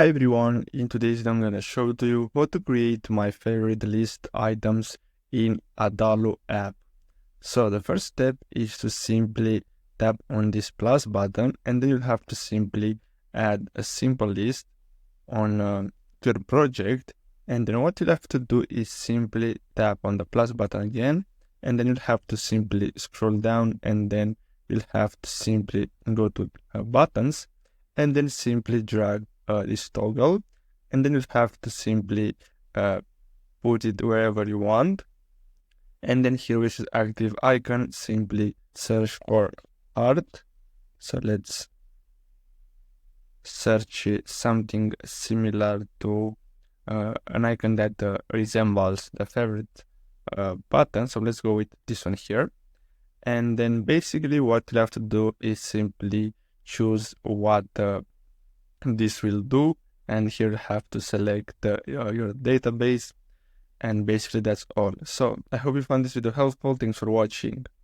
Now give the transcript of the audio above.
Hi everyone, in today's video I'm going to show to you how to create my favorite list items in Adalo app. So the first step is to simply tap on this plus button, and then you'll have to simply add a simple list on to your project. And then what you'll have to do is simply tap on the plus button again, and then you'll have to simply scroll down, and then you'll have to simply go to buttons, and then simply drag this toggle, and then you have to simply put it wherever you want. And then here with this active icon, simply search for art. So let's search something similar to an icon that resembles the favorite button. So let's go with this one here. And then basically what you have to do is simply choose what this will do, and here you have to select your database, and basically that's all. So I hope you found this video helpful. Thanks for watching.